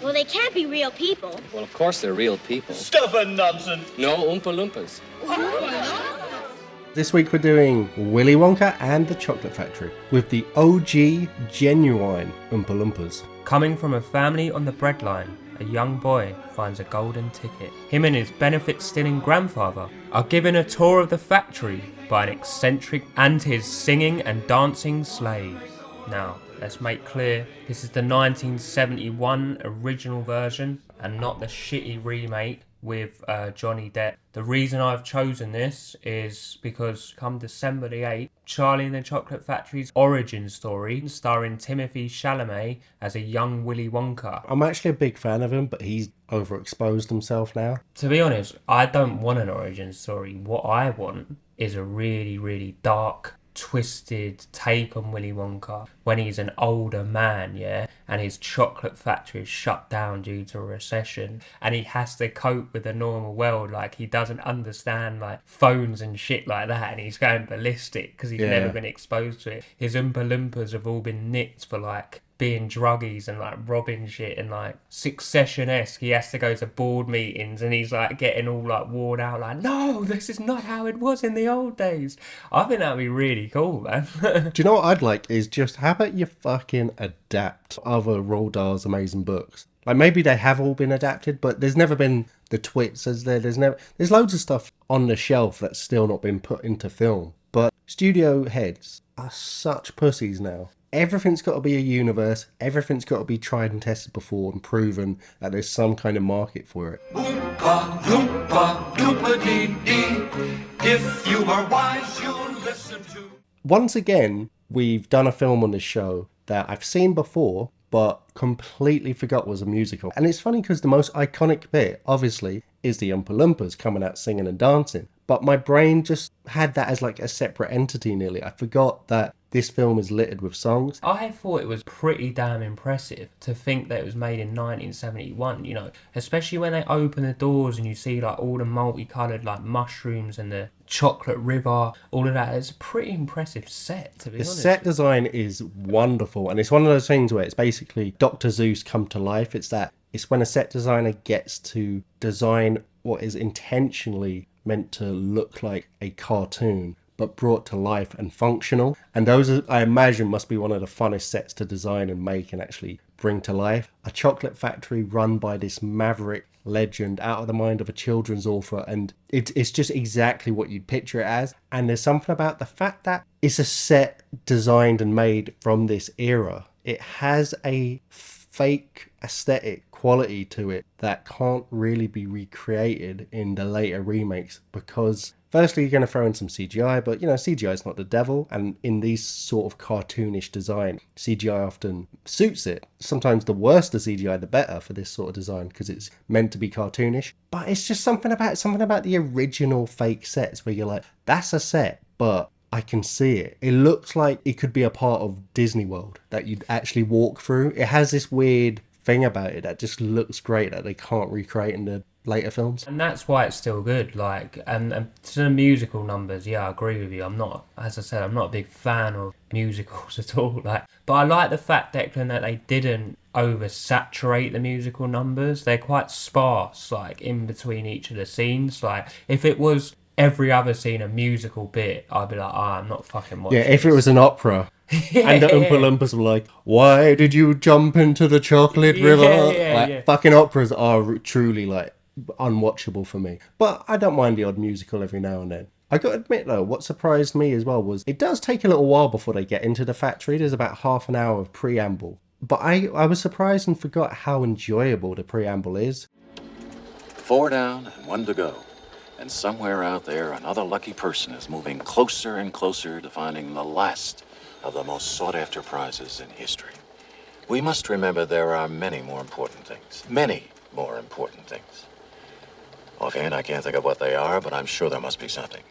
Well, they can't be real people. Well, of course they're real people. Stuff and nonsense. No Oompa Loompas. This week we're doing Willy Wonka and the Chocolate Factory with the OG genuine Oompa Loompas. Coming from a family on the breadline, a young boy finds a golden ticket. Him and his benefit-stealing grandfather are given a tour of the factory by an eccentric and his singing and dancing slaves. Now, let's make clear, this is the 1971 original version and not the shitty remake with Johnny Depp. The reason I've chosen this is because come December the 8th, Charlie and the Chocolate Factory's origin story, starring Timothée Chalamet as a young Willy Wonka. I'm actually a big fan of him, but he's overexposed himself now. To be honest, I don't want an origin story. What I want is a really, really dark, twisted take on Willy Wonka when he's an older man, yeah, and his chocolate factory is shut down due to a recession and he has to cope with the normal world. Like, he doesn't understand like phones and shit like that, and he's going ballistic because he's never been exposed to it. His Oompa Loompas have all been nicked for like being druggies and like robbing shit, and like Succession-esque, he has to go to board meetings and he's like getting all like worn out like, no, this is not how it was in the old days. I think that'd be really cool, man. Do you know what I'd like is just how about you fucking adapt other Roald Dahl's amazing books? Like, maybe they have all been adapted, but there's never been the twits as there's loads of stuff on the shelf that's still not been put into film. But studio heads are such pussies now. Everything's got to be a universe. Everything's got to be tried and tested before and proven that there's some kind of market for it. Oompa Loompa Loompa-dee-dee. If you are wise, you'll listen to. Once again, we've done a film on this show that I've seen before, but completely forgot was a musical. And it's funny because the most iconic bit, obviously, is the Oompa Loompas coming out singing and dancing. But my brain just had that as like a separate entity nearly. I forgot that this film is littered with songs. I thought it was pretty damn impressive to think that it was made in 1971, you know, especially when they open the doors and you see like all the multicoloured like mushrooms and the chocolate river, all of that. It's a pretty impressive set, to be honest. The set design is wonderful, and it's one of those things where it's basically Dr. Seuss come to life. It's when a set designer gets to design what is intentionally meant to look like a cartoon, but brought to life and functional. And those, I imagine, must be one of the funnest sets to design and make and actually bring to life. A chocolate factory run by this maverick legend out of the mind of a children's author, and it's just exactly what you'd picture it as. And there's something about the fact that it's a set designed and made from this era. It has a fake aesthetic quality to it that can't really be recreated in the later remakes, because firstly, you're going to throw in some CGI, but you know, CGI is not the devil, and in these sort of cartoonish design, CGI often suits it. Sometimes the worse the CGI, the better for this sort of design, because it's meant to be cartoonish. But it's just something about the original fake sets where you're like, that's a set, but I can see it. It looks like it could be a part of Disney World that you'd actually walk through. It has this weird thing about it that just looks great that they can't recreate in the later films. And that's why it's still good. Like, and to the musical numbers, yeah, I agree with you. I'm not a big fan of musicals at all. Like, but I like the fact, Declan, that they didn't oversaturate the musical numbers. They're quite sparse, like in between each of the scenes. Like, if it was every other scene a musical bit, I'd be like, I'm not fucking watching. Yeah, if it was an opera. And the Oompa Loompas were like, why did you jump into the chocolate river? Fucking operas are truly like unwatchable for me. But I don't mind the odd musical every now and then. I got to admit though, what surprised me as well was it does take a little while before they get into the factory. There's about half an hour of preamble. But I was surprised and forgot how enjoyable the preamble is. 4 down and 1 to go. And somewhere out there, another lucky person is moving closer and closer to finding the last of the most sought-after prizes in history. We must remember there are many more important things. Many more important things. Offhand, I can't think of what they are, but I'm sure there must be something.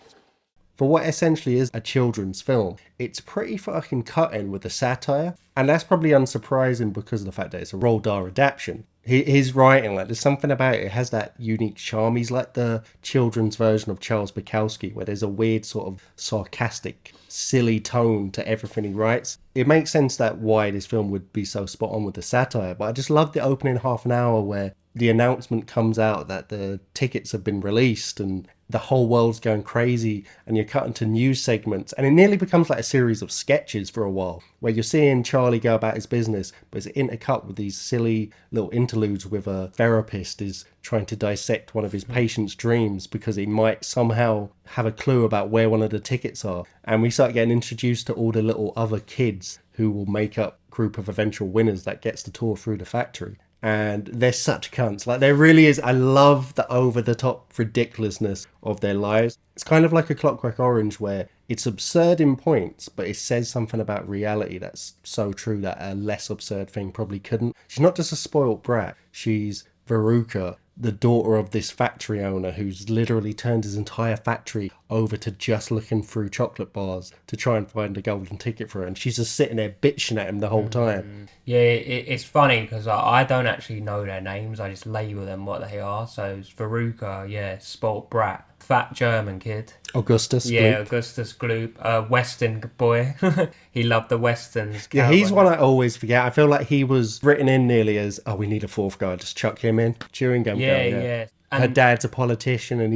For what essentially is a children's film, it's pretty fucking cutting with the satire. And that's probably unsurprising because of the fact that it's a Roald Dahl adaptation. His writing, like, there's something about it. It has that unique charm. He's like the children's version of Charles Bukowski, where there's a weird sort of sarcastic, silly tone to everything he writes. It makes sense that why this film would be so spot on with the satire, but I just love the opening half an hour where the announcement comes out that the tickets have been released and the whole world's going crazy, and you're cut into news segments, and it nearly becomes like a series of sketches for a while, where you're seeing Charlie go about his business, but it's intercut with these silly little interludes with a therapist is trying to dissect one of his patient's dreams because he might somehow have a clue about where one of the tickets are. And we start getting introduced to all the little other kids who will make up group of eventual winners that gets to tour through the factory. And they're such cunts. Like, there really is. I love the over-the-top ridiculousness of their lives. It's kind of like a Clockwork Orange, where it's absurd in points, but it says something about reality that's so true that a less absurd thing probably couldn't. She's not just a spoilt brat. She's Veruca, the daughter of this factory owner who's literally turned his entire factory over to just looking through chocolate bars to try and find a golden ticket for her. And she's just sitting there bitching at him the whole time. Yeah, it's funny because I don't actually know their names. I just label them what they are. So it's Veruca, yeah, spoilt brat, fat German kid. Augustus Yeah, Gloop. Augustus Gloop, Western boy. He loved the Westerns. Yeah, he's cowboy. one I always forget. I feel like he was written in nearly as, oh, we need a fourth guy, just chuck him in. Chewing gum Yeah, girl, yeah. Her dad's a politician and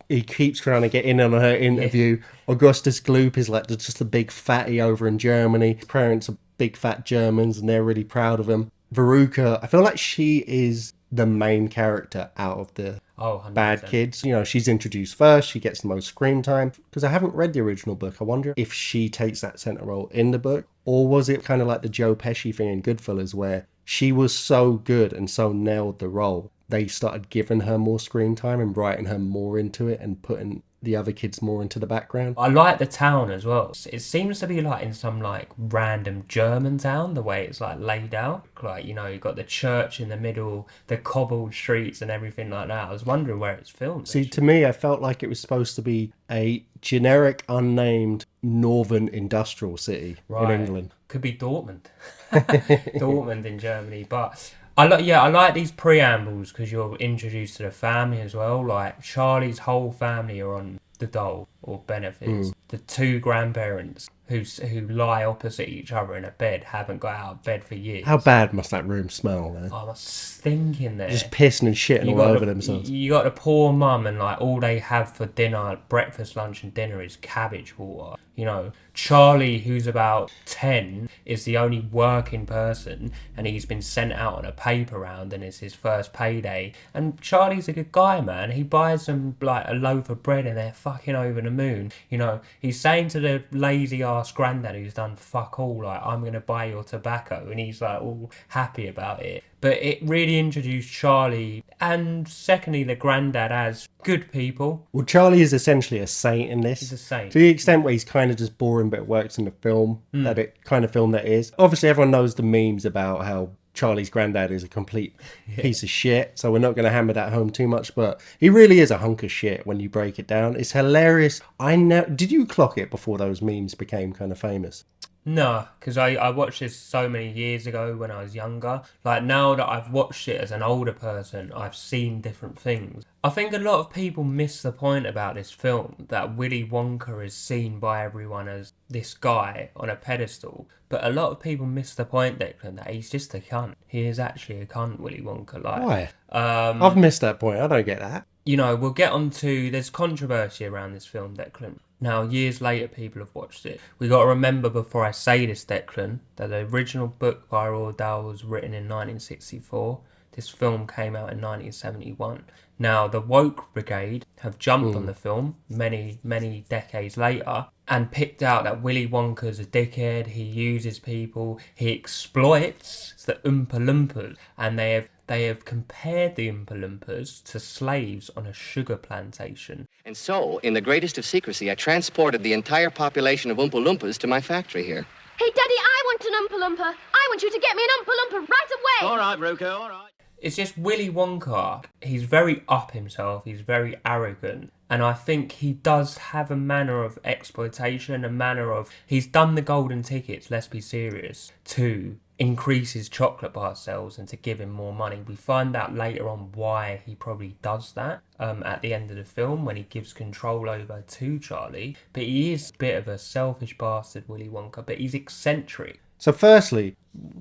he keeps trying to get in on her interview. Augustus Gloop is like just a big fatty over in Germany. His parents are big fat Germans and they're really proud of him. Veruca, I feel like she is the main character out of the 100%. bad kids. You know, she's introduced first, she gets the most screen time. Because I haven't read the original book, I wonder if she takes that centre role in the book, or was it kind of like the Joe Pesci thing in Goodfellas, where she was so good and so nailed the role, they started giving her more screen time and writing her more into it and putting the other kids more into the background. I like the town as well. It seems to be like in some like random German town, the way it's like laid out. Like, you know, you've got the church in the middle, the cobbled streets and everything like that. I was wondering where it's filmed. See, to me, I felt like it was supposed to be a generic, unnamed northern industrial city in England. Could be Dortmund. Dortmund in Germany, but I like these preambles because you're introduced to the family as well. Like, Charlie's whole family are on the dole or benefits. The two grandparents who lie opposite each other in a bed haven't got out of bed for years. How bad must that room smell, man? Oh, it's stinking there. Just pissing and shitting all over themselves. You got the poor mum, and like all they have for dinner, breakfast, lunch, and dinner is cabbage water. You know, Charlie, who's about 10, is the only working person, and he's been sent out on a paper round, and it's his first payday. And Charlie's a good guy, man. He buys them like a loaf of bread, and they're fucking over the moon. You know, he's saying to the lazy ass granddad who's done fuck all, like, I'm gonna buy your tobacco, and he's like all happy about it. But it really introduced Charlie and secondly the granddad as good people. Well, Charlie is essentially a saint in this. He's a saint. To the extent where he's kind of just boring, but it works in the film, that it kind of film that is. Obviously, everyone knows the memes about how Charlie's granddad is a complete piece of shit, so we're not going to hammer that home too much, but he really is a hunk of shit when you break it down. It's hilarious. Did you clock it before those memes became kind of famous? No, because I watched this so many years ago when I was younger. Like, now that I've watched it as an older person, I've seen different things. I think a lot of people miss the point about this film, that Willy Wonka is seen by everyone as this guy on a pedestal. But a lot of people miss the point, Declan, that he's just a cunt. He is actually a cunt, Willy Wonka. Like, Why? I've missed that point. I don't get that. You know, we'll get on to... There's controversy around this film, Declan. Now, years later, people have watched it. We got to remember before I say this, Declan, that the original book by Roald Dahl was written in 1964. This film came out in 1971. Now, the woke brigade have jumped on the film many, many decades later and picked out that Willy Wonka's a dickhead, he uses people, he exploits the Oompa Loompas, and they have compared the Oompa Loompas to slaves on a sugar plantation. And so, in the greatest of secrecy, I transported the entire population of Oompa Loompas to my factory here. Hey, Daddy, I want an Oompa Loompa. I want you to get me an Oompa Loompa right away. All right, Ruka, all right. It's just Willy Wonka. He's very up himself. He's very arrogant. And I think he does have a manner of exploitation, a manner of... He's done the golden tickets, let's be serious, to increase his chocolate bar sales and to give him more money. We find out later on why he probably does that at the end of the film when he gives control over to Charlie. But he is a bit of a selfish bastard, Willy Wonka, but he's eccentric. So firstly,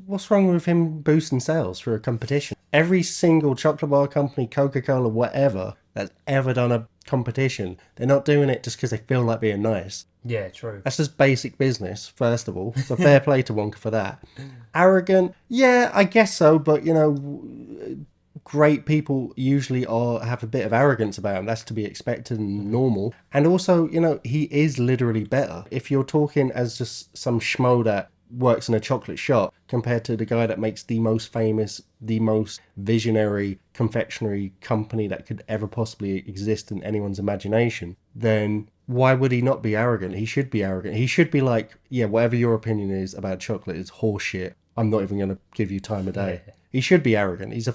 what's wrong with him boosting sales through a competition? Every single chocolate bar company, Coca-Cola, whatever, that's ever done a competition, they're not doing it just because they feel like being nice. Yeah, true. That's just basic business, first of all. So fair play to Wonka for that. Arrogant? Yeah, I guess so, but, you know, great people usually have a bit of arrogance about them. That's to be expected and normal. And also, you know, he is literally better. If you're talking as just some schmo that works in a chocolate shop compared to the guy that makes the most famous, the most visionary confectionery company that could ever possibly exist in anyone's imagination, then why would he not be arrogant? He should be arrogant. He should be like, yeah, whatever your opinion is about chocolate is horseshit. I'm not even going to give you time of day. Yeah. He should be arrogant. He's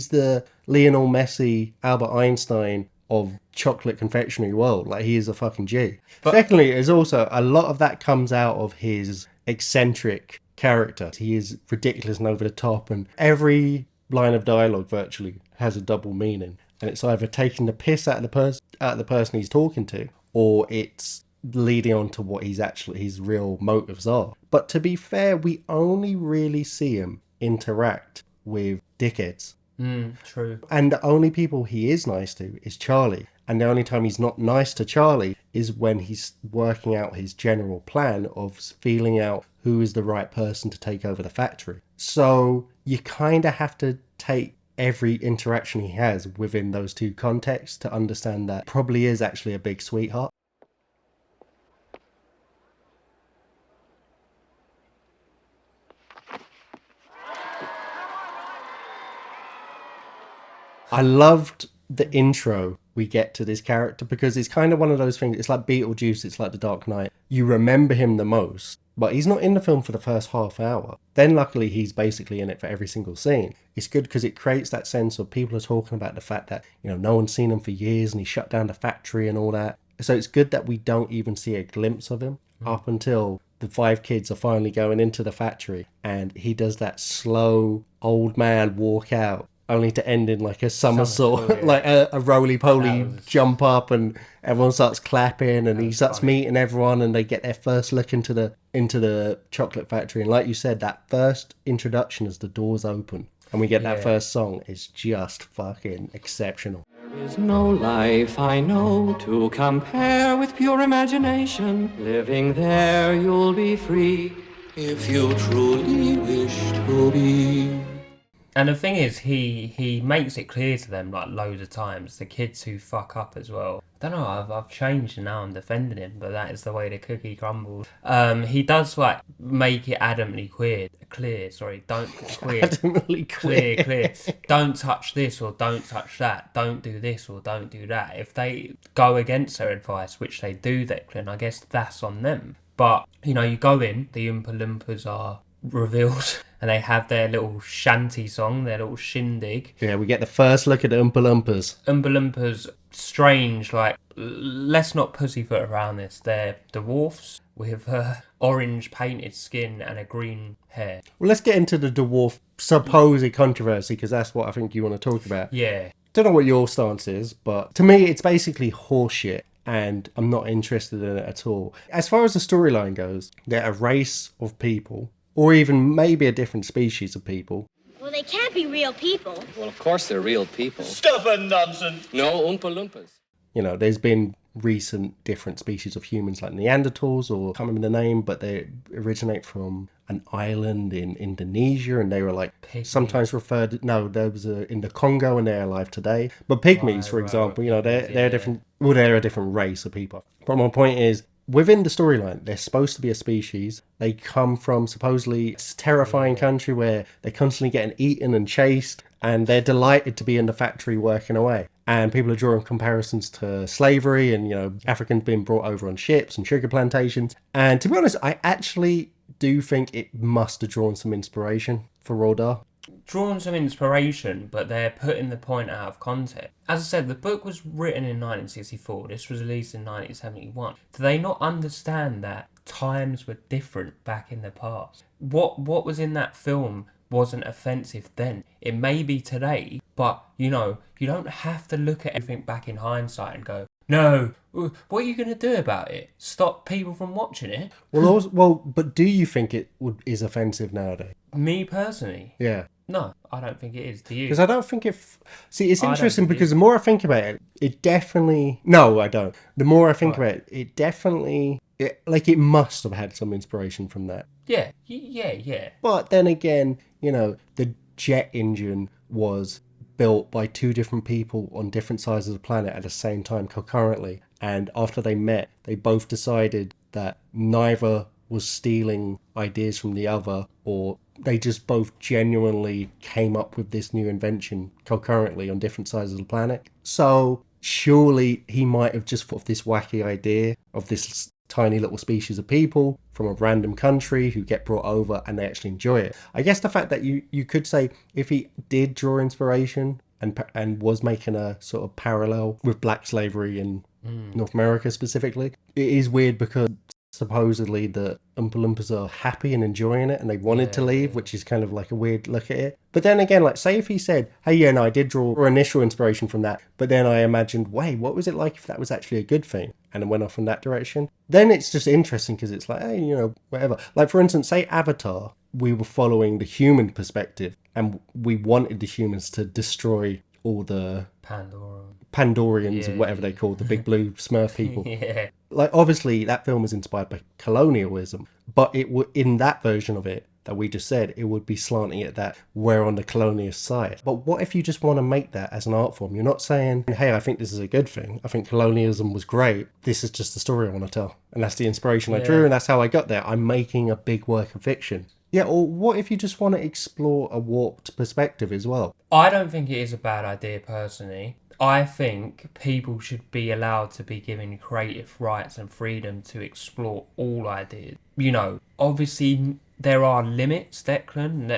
the Lionel Messi, Albert Einstein of chocolate confectionery world. Like, he is a fucking G. But secondly, is also a lot of that comes out of his eccentric character. He is ridiculous and over the top, and every line of dialogue virtually has a double meaning, and it's either taking the piss out of the person he's talking to, or it's leading on to what his real motives are. But to be fair, we only really see him interact with dickheads. True. And the only people he is nice to is Charlie. And the only time he's not nice to Charlie is when he's working out his general plan of feeling out who is the right person to take over the factory. So you kind of have to take every interaction he has within those two contexts to understand that probably is actually a big sweetheart. I loved the intro we get to this character because it's kind of one of those things. It's like Beetlejuice, it's like The Dark Knight. You remember him the most, but he's not in the film for the first half hour. Then luckily he's basically in it for every single scene. It's good because it creates that sense of people are talking about the fact that, you know, no one's seen him for years and he shut down the factory and all that. So it's good that we don't even see a glimpse of him up until the 5 kids are finally going into the factory and he does that slow old man walk out, only to end in like a somersault, yeah. Like a roly-poly jump up, and everyone starts clapping, and he starts meeting everyone, and they get their first look into the chocolate factory. And like you said, that first introduction as the doors open, and we get that first song is just fucking exceptional. There is no life I know to compare with pure imagination. Living there you'll be free if you truly wish to be. And the thing is, he makes it clear to them like loads of times, the kids who fuck up as well. I don't know, I've changed and now I'm defending him, but that is the way the cookie crumbles. He does like make it adamantly clear. Don't touch this or don't touch that. Don't do this or don't do that. If they go against their advice, which they do, Declan, I guess that's on them. But, you know, you go in, the Oompa Loompas are revealed and they have their little shanty song, their little shindig. Yeah, we get the first look at the Oompa Loompas. Oompa Loompas, strange, like, let's not pussyfoot around this. They're dwarfs with orange painted skin and a green hair. Well, let's get into the dwarf supposed controversy, because that's what I think you want to talk about. Yeah. Don't know what your stance is, but to me it's basically horseshit. And I'm not interested in it at all. As far as the storyline goes, they're a race of people, or even maybe a different species of people. Well, they can't be real people. Well, of course they're real people. Stuff and nonsense. No Oompa Loompas. You know, there's been recent different species of humans like Neanderthals, or I can't remember the name, but they originate from an island in Indonesia, and they were like sometimes referred. No, there was in the Congo, and they're alive today. But pygmies, for example, you know, they're a different. Well, they're a different race of people. But my point is, within the storyline, they're supposed to be a species. They come from supposedly a terrifying country where they're constantly getting eaten and chased, and they're delighted to be in the factory working away. And people are drawing comparisons to slavery and, you know, Africans being brought over on ships and sugar plantations. And to be honest, I actually do think it must have drawn some inspiration for Roald Dahl. drawing some inspiration, but they're putting the point out of context. As I said, the book was written in 1964. This was released in 1971. Do they not understand that times were different back in the past? What was in that film wasn't offensive then. It may be today, but, you don't have to look at everything back in hindsight and go, no, what are you going to do about it? Stop people from watching it? But do you think it is offensive nowadays? Me personally? Yeah. No, I don't think it is. Do you? Because I don't think See, it's interesting because the more I think about it, it definitely... No, I don't. The more I think about it, it definitely... It must have had some inspiration from that. Yeah. But then again, the jet engine was built by two different people on different sides of the planet at the same time concurrently. And after they met, they both decided that neither was stealing ideas from the other, or they just both genuinely came up with this new invention concurrently on different sides of the planet. So surely he might have just thought of this wacky idea of this tiny little species of people from a random country who get brought over and they actually enjoy it. I guess the fact that you could say if he did draw inspiration and was making a sort of parallel with black slavery in North America specifically, it is weird because supposedly the Oompa Loompas are happy and enjoying it and they wanted to leave, which is kind of like a weird look at it. But then again, like say if he said, hey, yeah, no, I did draw initial inspiration from that, but then I imagined, wait, what was it like if that was actually a good thing? And then went off in that direction. Then it's just interesting because it's like, hey, whatever. Like for instance, say Avatar, we were following the human perspective and we wanted the humans to destroy all the Pandorians or whatever they call the big blue Smurf people. Yeah. Like obviously that film is inspired by colonialism, but it would, in that version of it that we just said, it would be slanting at that we're on the colonialist side. But what if you just want to make that as an art form? You're not saying, hey, I think this is a good thing. I think colonialism was great. This is just the story I want to tell. And that's the inspiration I drew and that's how I got there. I'm making a big work of fiction. Yeah, or what if you just want to explore a warped perspective as well? I don't think it is a bad idea personally. I think people should be allowed to be given creative rights and freedom to explore all ideas. Obviously there are limits, Declan.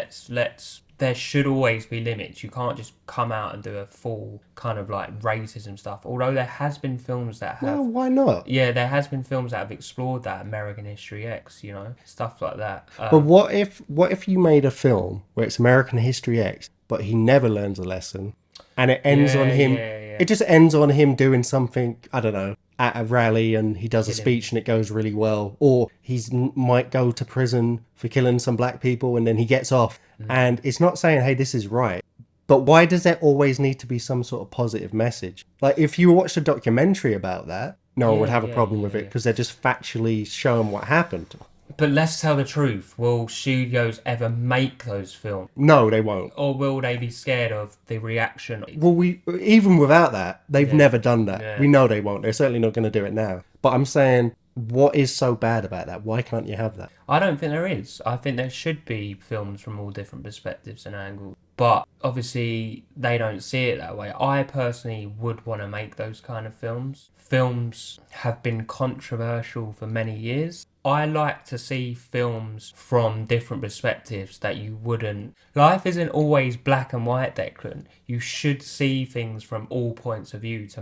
There should always be limits. You can't just come out and do a full kind of like racism stuff. Although there has been films that have... Well, why not? Yeah, there has been films that have explored that. American History X, stuff like that. But what if you made a film where it's American History X, but he never learns a lesson, and it ends on him... It just ends on him doing something, I don't know, at a rally and he does a speech and it goes really well. Or he might go to prison for killing some black people and then he gets off. And it's not saying, hey, this is right. But why does there always need to be some sort of positive message? Like if you watched a documentary about that, no one would have a problem with it because they're just factually showing what happened. But let's tell the truth. Will studios ever make those films? No, they won't. Or will they be scared of the reaction? Well, even without that, they've never done that. Yeah. We know they won't. They're certainly not going to do it now. But I'm saying, what is so bad about that? Why can't you have that? I don't think there is. I think there should be films from all different perspectives and angles. But obviously, they don't see it that way. I personally would want to make those kind of films. Films have been controversial for many years. I like to see films from different perspectives that you wouldn't... Life isn't always black and white, Declan. You should see things from all points of view to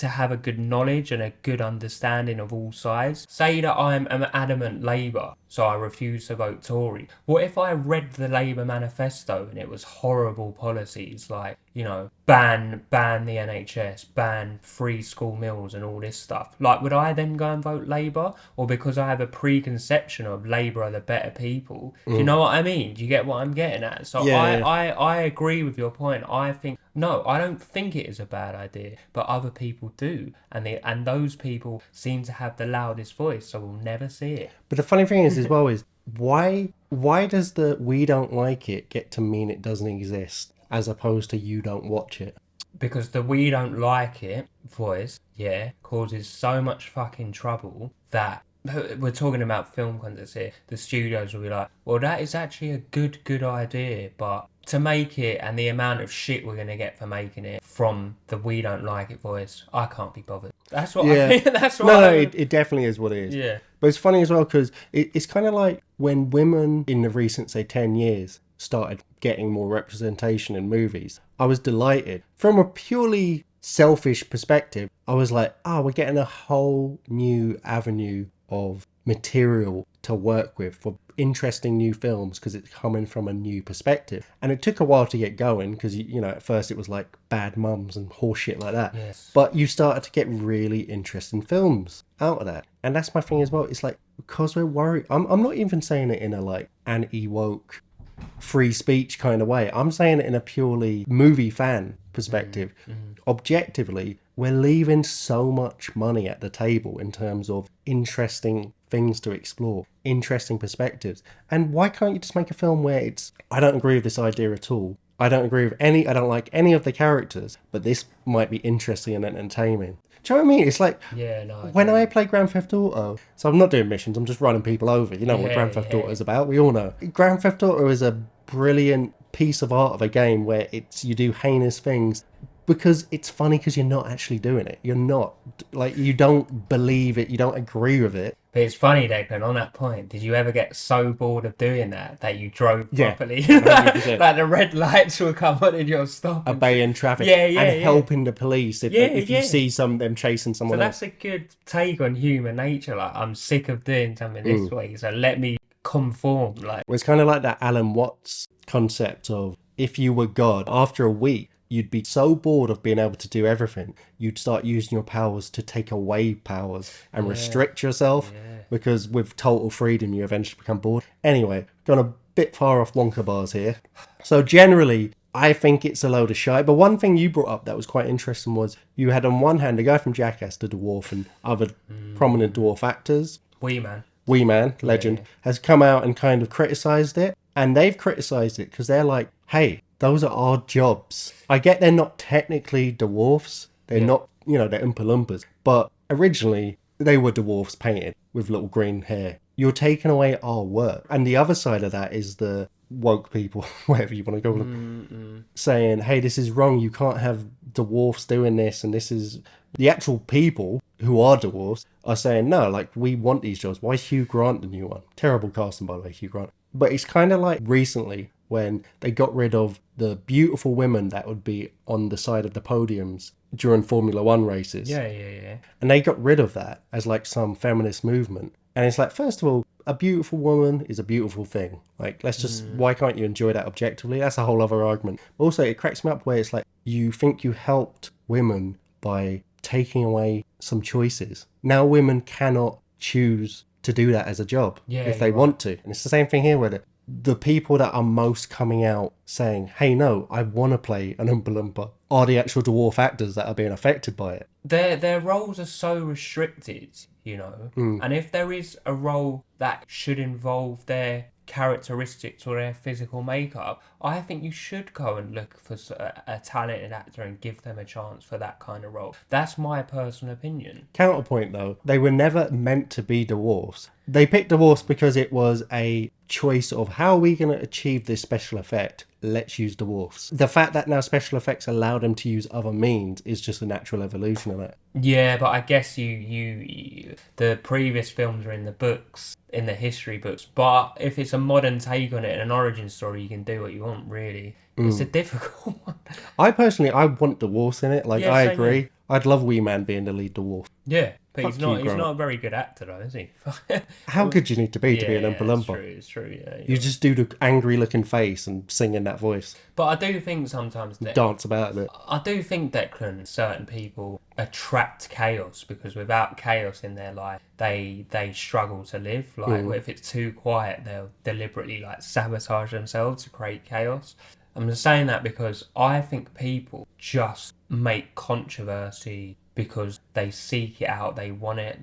have a good knowledge and a good understanding of all sides. Say that I'm an adamant Labour, so I refuse to vote Tory. What if I read the Labour manifesto and it was horrible policies like, ban the NHS, ban free school meals and all this stuff? Like, would I then go and vote Labour? Or because I have a preconception of Labour are the better people? Do you know what I mean? Do you get what I'm getting at? So I agree with your point. I think, no, I don't think it is a bad idea, but other people do. And those people seem to have the loudest voice, so we'll never see it. But the funny thing is, as well, is why does the we don't like it get to mean it doesn't exist as opposed to you don't watch it? Because the we don't like it voice, causes so much fucking trouble that we're talking about film contests here. The studios will be like, well, that is actually a good idea, but to make it and the amount of shit we're going to get for making it from the we don't like it voice, I can't be bothered. That's what I think. That's what it definitely is what it is. Yeah. But it's funny as well because it's kind of like when women in the recent, say, 10 years started getting more representation in movies, I was delighted. From a purely selfish perspective, I was like, we're getting a whole new avenue of material to work with for interesting new films because it's coming from a new perspective. And it took a while to get going because, at first it was like Bad Mums and horseshit like that. Yes. But you started to get really interesting films out of that. And that's my thing as well. It's like, because we're worried. I'm not even saying it in a like anti-woke free speech kind of way. I'm saying it in a purely movie fan perspective. Objectively, we're leaving so much money at the table in terms of interesting things to explore, interesting perspectives. And why can't you just make a film where it's, I don't agree with this idea at all. I don't like any of the characters, but this might be interesting and entertaining. Do you know what I mean? It's like, when I play Grand Theft Auto, so I'm not doing missions, I'm just running people over. You know what Grand Theft Auto is about, we all know. Grand Theft Auto is a brilliant piece of art of a game where you do heinous things because it's funny because you're not actually doing it. You're not, like, you don't believe it, you don't agree with it. But it's funny, Declan, on that point, did you ever get so bored of doing that you drove properly? 100%. Like the red lights will come on and you'll stop. Obeying traffic and helping the police if you see them chasing someone else. So that's a good take on human nature. Like, I'm sick of doing something this way, so let me conform. Like, It's kind of like that Alan Watts concept of, if you were God, after a week, you'd be so bored of being able to do everything, you'd start using your powers to take away powers and restrict yourself, because with total freedom, you eventually become bored. Anyway, gone a bit far off Wonka bars here. So generally, I think it's a load of shite. But one thing you brought up that was quite interesting was you had on one hand a guy from Jackass, the dwarf, and other prominent dwarf actors. Wee Man, legend, has come out and kind of criticised it. And they've criticised it because they're like, hey, those are our jobs. I get they're not technically dwarfs. They're not, they're Oompa Loompas. But originally, they were dwarfs painted with little green hair. You're taking away our work. And the other side of that is the woke people, whatever you want to call them, saying, hey, this is wrong. You can't have dwarfs doing this. And this is... The actual people who are dwarfs are saying, no, like, we want these jobs. Why is Hugh Grant the new one? Terrible casting, by the way, Hugh Grant. But it's kind of like recently when they got rid of the beautiful women that would be on the side of the podiums during Formula One races. Yeah. And they got rid of that as like some feminist movement. And it's like, first of all, a beautiful woman is a beautiful thing. Like, let's just, why can't you enjoy that objectively? That's a whole other argument. Also, it cracks me up where it's like, you think you helped women by taking away some choices. Now women cannot choose to do that as a job if they want to. And it's the same thing here where the people that are most coming out saying, hey, no, I want to play an Oompa Loompa, are the actual dwarf actors that are being affected by it. Their roles are so restricted, and if there is a role that should involve their characteristics or their physical makeup, I think you should go and look for a talented actor and give them a chance for that kind of role. That's my personal opinion. Counterpoint though, they were never meant to be dwarfs. They picked dwarfs because it was a choice of, how are we going to achieve this special effect? Let's use dwarfs. The fact that now special effects allow them to use other means is just a natural evolution of it. Yeah, but I guess you the previous films are in the books, in the history books, but if it's a modern take on it and an origin story, you can do what you want, really. It's a difficult one. I want dwarfs in it. Like, I agree. Yeah. I'd love Wee Man being the lead dwarf. Yeah, but he's not a very good actor though, is he? How good do you need to be an Oompa Loompa? It's true, yeah. You just do the angry looking face and sing in that voice. But I do think sometimes that... Dance about a bit. I do think that certain people attract chaos, because without chaos in their life, they struggle to live. Like, if it's too quiet, they'll deliberately, like, sabotage themselves to create chaos. I'm just saying that because I think people just make controversy because they seek it out, they want it.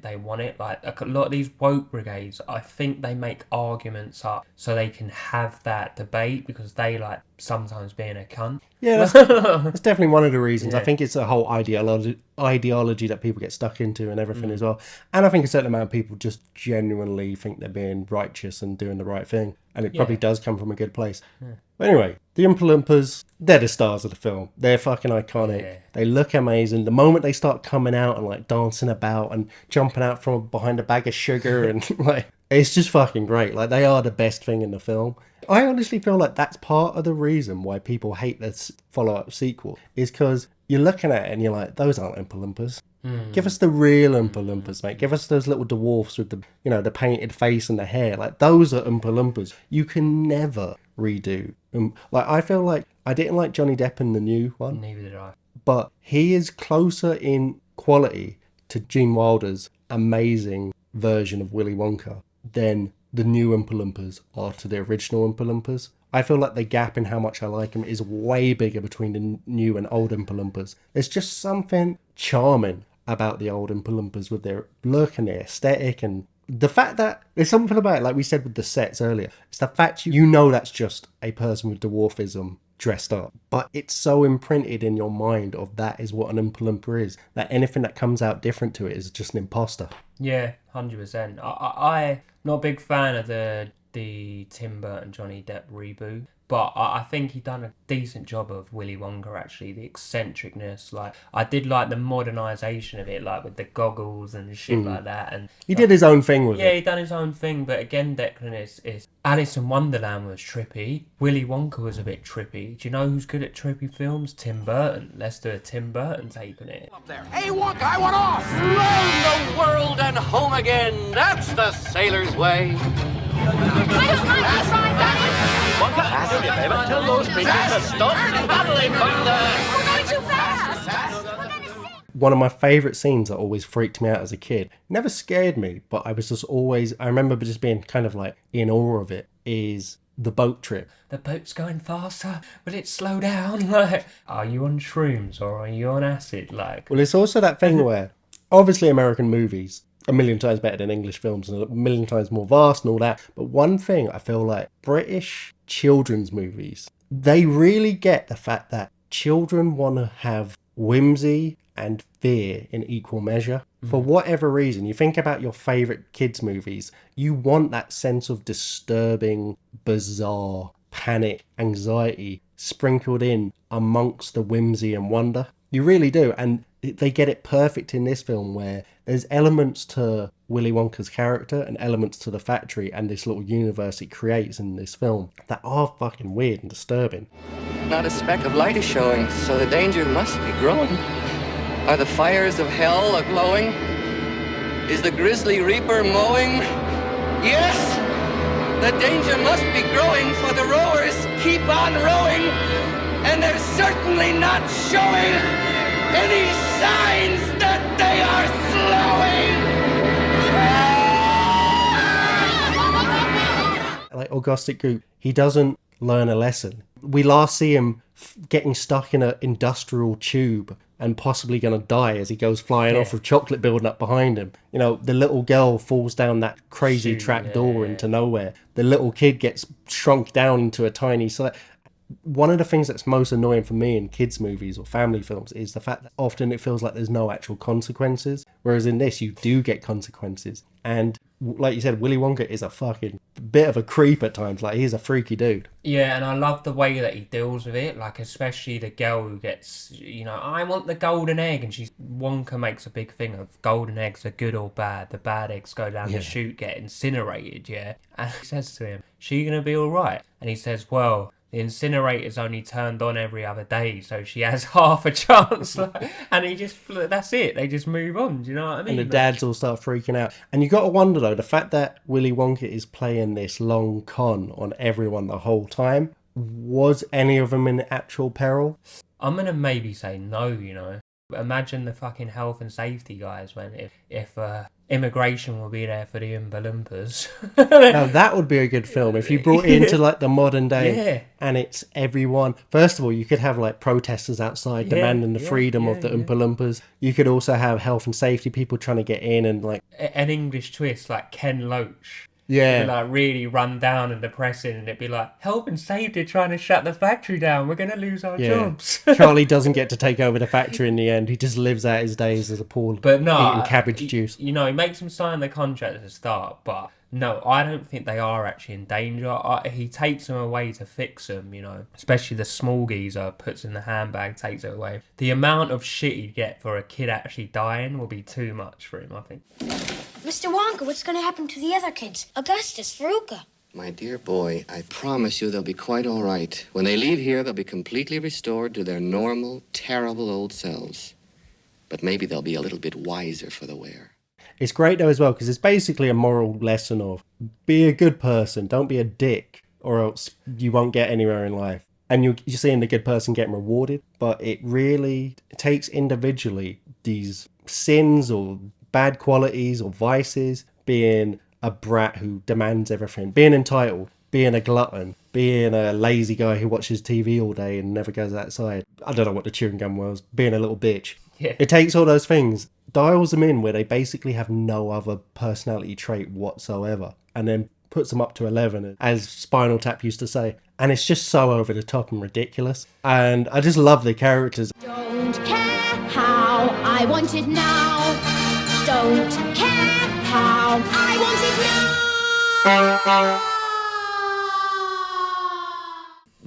Like a lot of these woke brigades, I think they make arguments up so they can have that debate because they like sometimes being a cunt. Yeah, that's definitely one of the reasons. I think it's a whole ideology that people get stuck into and everything as well. And I think a certain amount of people just genuinely think they're being righteous and doing the right thing. And it probably does come from a good place. Yeah. But anyway, the Oompa Loompas, they're the stars of the film. They're fucking iconic. Yeah. They look amazing. The moment they start coming out and like dancing about and jumping out from behind a bag of sugar and like, It's just fucking great. Like, they are the best thing in the film. I honestly feel like that's part of the reason why people hate this follow-up sequel, is because you're looking at it and you're like, those aren't Oompa Loompas. Give us the real Oompa Loompas, mate. Give us those little dwarfs with the, you know, the painted face and the hair. Like, those are Oompa Loompas. You can never redo. Like, I feel like I didn't like Johnny Depp in the new one. Neither did I. But he is closer in quality to Gene Wilder's amazing version of Willy Wonka than the new Oompa Loompas are to the original Oompa Loompas. I feel like the gap in how much I like him is way bigger between the new and old Oompa Loompas. There's just something charming about the old Oompa Loompas with their look and their aesthetic, and the fact that there's something about it, like we said with the sets earlier, it's the fact you know that's just a person with dwarfism dressed up, but it's so imprinted in your mind of that is what an Oompa Loompa is, that anything that comes out different to it is just an imposter. Yeah, 100%. I'm not a big fan of the Tim Burton Johnny Depp reboot, but I think he done a decent job of Willy Wonka, actually. The eccentricness, like, I did like the modernisation of it, like with the goggles and shit like that. And he did his own thing with it. Yeah, he done his own thing, but again, Declan, is Alice in Wonderland was trippy. Willy Wonka was a bit trippy. Do you know who's good at trippy films? Tim Burton. Let's do a Tim Burton take on it. Up there. Hey, Wonka, I want off! Round the world and home again. That's the sailor's way. I don't like this ride, Daddy. Wonka, do me a favor. Tell those creatures to stop battling further. We're going too fast. One of my favourite scenes that always freaked me out as a kid, never scared me, but I was just always, I remember just being kind of like in awe of it, is the boat trip. The boat's going faster. Will it slow down? Like, are you on shrooms or are you on acid? Like, Well, it's also that thing where, obviously American movies, a million times better than English films and a million times more vast and all that. But one thing I feel like British children's movies, they really get the fact that children want to have whimsy and fear in equal measure. For whatever reason, you think about your favourite kids' movies, you want that sense of disturbing, bizarre, panic, anxiety sprinkled in amongst the whimsy and wonder. You really do. And they get it perfect in this film, where there's elements to Willy Wonka's character and elements to the factory and this little universe he creates in this film that are fucking weird and disturbing. Not a speck of light is showing, so the danger must be growing. Are the fires of hell a-glowing? Is the grisly reaper mowing? Yes! The danger must be growing, for the rowers keep on rowing, and they're certainly not showing any signs that they are slowing! Like Augustic Goop, he doesn't learn a lesson. We last see him getting stuck in an industrial tube and possibly going to die as he goes flying off with chocolate building up behind him. You know, the little girl falls down that crazy trap door into nowhere. The little kid gets shrunk down into a tiny... One of the things that's most annoying for me in kids' movies or family films is the fact that often it feels like there's no actual consequences, whereas in this you do get consequences. And like you said, Willy Wonka is a fucking bit of a creep at times. Like, he's a freaky dude. yeah, and I love the way that he deals with it. Like, especially the girl who gets, you know, I want the golden egg, and Wonka makes a big thing of golden eggs are good or bad. The bad eggs go down the chute, get incinerated. Yeah, and he says to him, "She gonna be all right?" And he says, "Well, the incinerator's only turned on every other day, so she has half a chance." And he just, that's it. They just move on. Do you know what I mean? And the dads all start freaking out. And you got to wonder, though, the fact that Willy Wonka is playing this long con on everyone the whole time, was any of them in actual peril? I'm going to maybe say no, you know. Imagine the fucking health and safety guys when if immigration will be there for the Oompa Loompas. Now that would be a good film if you brought it into like the modern day and it's everyone. First of all, you could have like protesters outside demanding the freedom of the Oompa Loompas. You could also have health and safety people trying to get in and like... An English twist like Ken Loach. Yeah. Like really run down and depressing, and it'd be like, health and safety trying to shut the factory down. We're going to lose our jobs. Charlie doesn't get to take over the factory in the end. He just lives out his days as a poor eating cabbage juice. You know, he makes him sign the contract at the start, but no, I don't think they are actually in danger. He takes them away to fix them, you know. Especially the small geezer puts in the handbag, takes it away. The amount of shit he'd get for a kid actually dying will be too much for him, I think. Mr. Wonka, what's going to happen to the other kids? Augustus, Veruca. My dear boy, I promise you they'll be quite all right. When they leave here, they'll be completely restored to their normal, terrible old selves. But maybe they'll be a little bit wiser for the wear. It's great though as well, because it's basically a moral lesson of be a good person, don't be a dick, or else you won't get anywhere in life. And you're seeing the good person getting rewarded, but it really takes individually these sins or bad qualities or vices, being a brat who demands everything, being entitled, being a glutton, being a lazy guy who watches TV all day and never goes outside. I don't know what the chewing gum was, being a little bitch. Yeah. It takes all those things, dials them in where they basically have no other personality trait whatsoever, and then puts them up to 11, as Spinal Tap used to say. And it's just so over the top and ridiculous. And I just love the characters. Don't care how, I want it now. Don't care how, I want it now.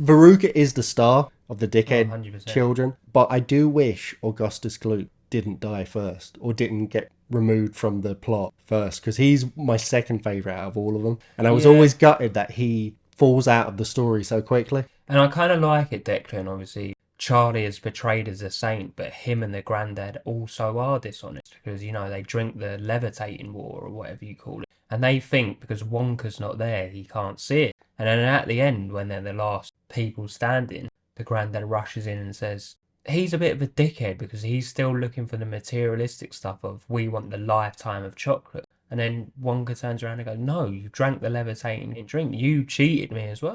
Veruca is the star of the dickhead 100%. children, but I do wish Augustus Gloop didn't die first, or didn't get removed from the plot first, because he's my second favourite out of all of them. And I was always gutted that he falls out of the story so quickly. And I kind of like it, Declan, obviously. Charlie is portrayed as a saint, but him and the granddad also are dishonest because, you know, they drink the levitating water or whatever you call it. And they think because Wonka's not there, he can't see it. And then at the end, when they're the last people standing, the granddad rushes in and says, he's a bit of a dickhead because he's still looking for the materialistic stuff of we want the lifetime of chocolate. And then Wonka turns around and goes, no, you drank the levitating drink. You cheated me as well.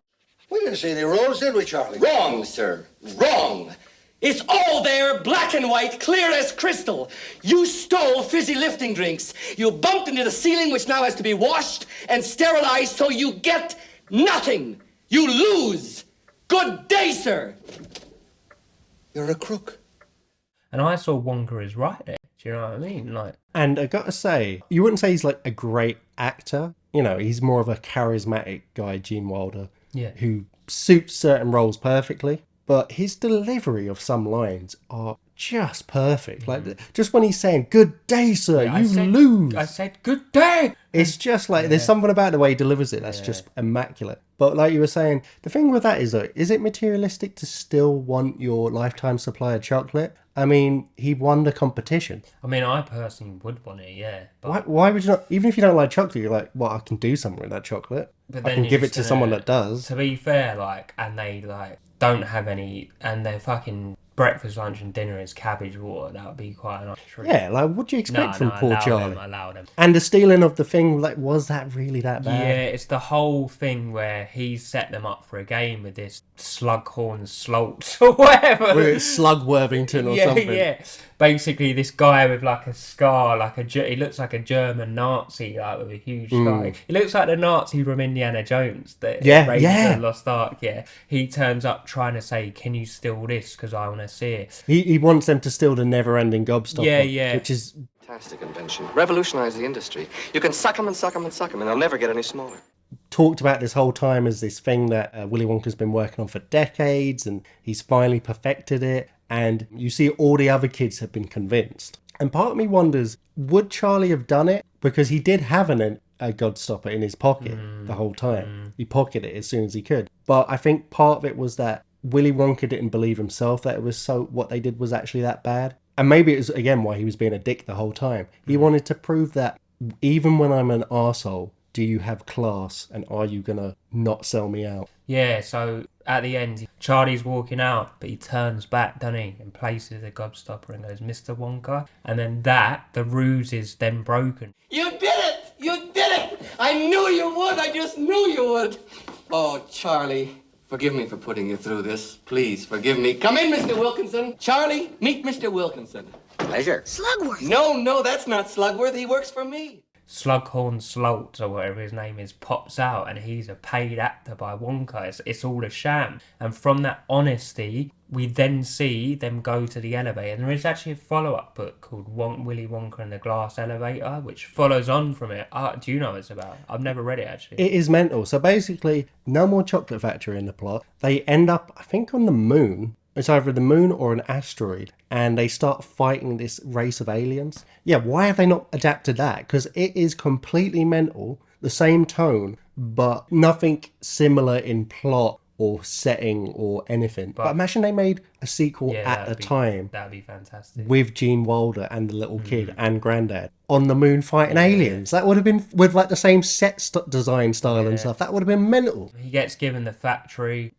We didn't see any rolls, did we, Charlie? Wrong, sir. Wrong. It's all there, black and white, clear as crystal. You stole fizzy lifting drinks. You bumped into the ceiling, which now has to be washed and sterilized, so you get nothing. You lose. Good day, sir. You're a crook. And I saw Wonka as right there. Do you know what I mean? Like, And I gotta say, you wouldn't say he's like a great actor. You know, he's more of a charismatic guy, Gene Wilder, who suits certain roles perfectly. But his delivery of some lines are just perfect. Like, just when he's saying, good day, sir, lose. I said, good day. It's just like, there's something about the way he delivers it that's just immaculate. But like you were saying, the thing with that is, though, is it materialistic to still want your lifetime supply of chocolate? I mean, he won the competition. I mean, I personally would want it, yeah. But Why would you not? Even if you don't like chocolate, you're like, well, I can do something with that chocolate. But I then can you're give it just to gonna- someone that does. To be fair, like, and they, like, don't have any, and their fucking breakfast, lunch, and dinner is cabbage water, that would be quite a nice treat. Yeah, like, what do you expect from poor Charlie? Allow them. And the stealing of the thing, like, was that really that bad? Yeah, it's the whole thing where he set them up for a game with this Slughorn Slolt or whatever. Where it's Slug Worthington or something. Yeah. Basically, this guy with like a scar, he looks like a German Nazi, like with a huge scar. He looks like the Nazi from Indiana Jones, that Raiders of the Lost Ark. Yeah, he turns up trying to say, "Can you steal this? Because I want to see it." He wants them to steal the never-ending Gobstopper. Yeah. Which is Fantastic invention. Revolutionized the industry. You can suck them and suck them and suck them, and they'll never get any smaller. talked about this whole time as this thing that Willy Wonka's been working on for decades, and he's finally perfected it. And you see all the other kids have been convinced. And part of me wonders, would Charlie have done it? Because he did have a Gobstopper in his pocket the whole time. He pocketed it as soon as he could. But I think part of it was that Willy Wonka didn't believe himself that it was what they did was actually that bad. And maybe it was, again, why he was being a dick the whole time. He wanted to prove that even when I'm an arsehole, do you have class, and are you going to not sell me out? Yeah, so at the end, Charlie's walking out, but he turns back, doesn't he, and places the Gobstopper and goes, Mr. Wonka. And then the ruse is then broken. You did it! You did it! I knew you would! I just knew you would! Oh, Charlie, forgive me for putting you through this. Please, forgive me. Come in, Mr. Wilkinson. Charlie, meet Mr. Wilkinson. Pleasure. Slugworth. No, that's not Slugworth. He works for me. Slughorn Slolt, or whatever his name is, pops out, and he's a paid actor by Wonka. It's all a sham. And from that honesty, we then see them go to the elevator. And there is actually a follow-up book called Willy Wonka and the Glass Elevator, which follows on from it. Do you know what it's about? I've never read it, actually. It is mental. So basically, no more chocolate factory in the plot. They end up, I think, on the moon. It's either the moon or an asteroid, and they start fighting this race of aliens. Yeah, why have they not adapted that? Because it is completely mental, the same tone, but nothing similar in plot or setting or anything. But imagine they made a sequel at the time. That'd be fantastic. With Gene Wilder and the little kid and granddad on the moon fighting aliens. That would have been with like the same set design style and stuff. That would have been mental. He gets given the factory.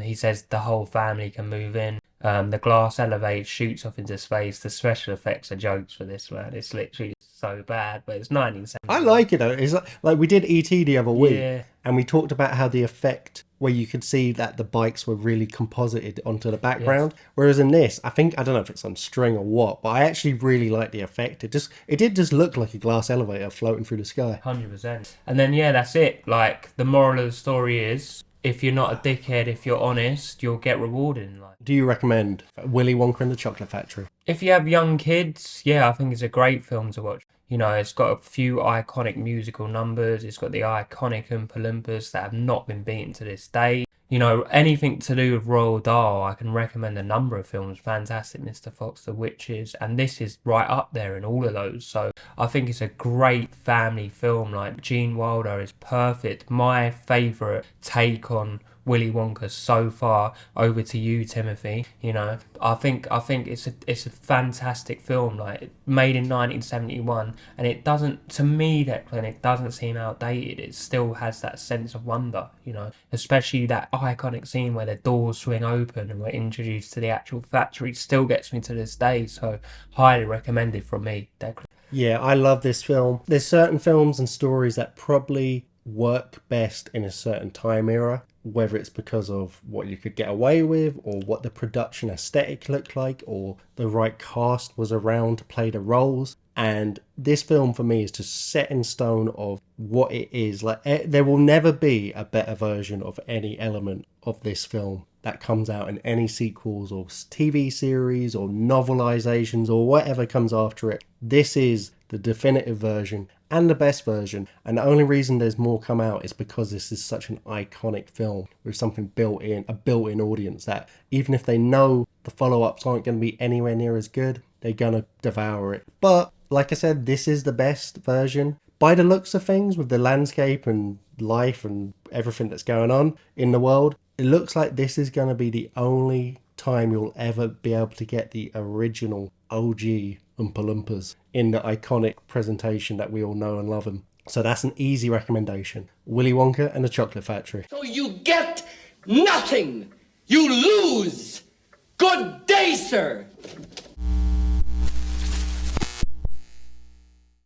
He says the whole family can move in. The glass elevator shoots off into space. The special effects are jokes for this, man. It's literally so bad, but it's 1970. I like it though. It's like we did E.T. the other week, and we talked about how the effect where you could see that the bikes were really composited onto the background. Yes. Whereas in this, I don't know if it's on string or what, but I actually really like the effect. It did just look like a glass elevator floating through the sky. 100%. And then that's it. Like the moral of the story is, if you're not a dickhead, if you're honest, you'll get rewarded in life. Do you recommend Willy Wonka and the Chocolate Factory? If you have young kids, I think it's a great film to watch. It's got a few iconic musical numbers. It's got the iconic Oompa Loompas that have not been beaten to this day. Anything to do with Roald Dahl, I can recommend a number of films. Fantastic Mr. Fox, The Witches, and this is right up there in all of those. So I think it's a great family film. Like Gene Wilder is perfect. My favourite take on Willy Wonka so far. Over to you, Timothy. I think it's a fantastic film, like made in 1971, and it doesn't, to me, Declan, it doesn't seem outdated. It still has that sense of wonder, especially that iconic scene where the doors swing open and we're introduced to the actual factory. Still gets me to this day, so highly recommended from me, Declan. Yeah, I love this film. There's certain films and stories that probably work best in a certain time era, whether it's because of what you could get away with or what the production aesthetic looked like or the right cast was around to play the roles. And this film for me is just set in stone of what it is. Like there will never be a better version of any element of this film that comes out in any sequels or TV series or novelizations or whatever comes after it. This is the definitive version and the best version, and the only reason there's more come out is because this is such an iconic film with something built-in, a built-in audience that even if they know the follow-ups aren't going to be anywhere near as good, they're going to devour it. But like I said, this is the best version by the looks of things, with the landscape and life and everything that's going on in the world. It looks like this is going to be the only time you'll ever be able to get the original OG Oompa Loompas in the iconic presentation that we all know and love them. So that's an easy recommendation. Willy Wonka and the Chocolate Factory. So you get nothing. You lose. Good day, sir.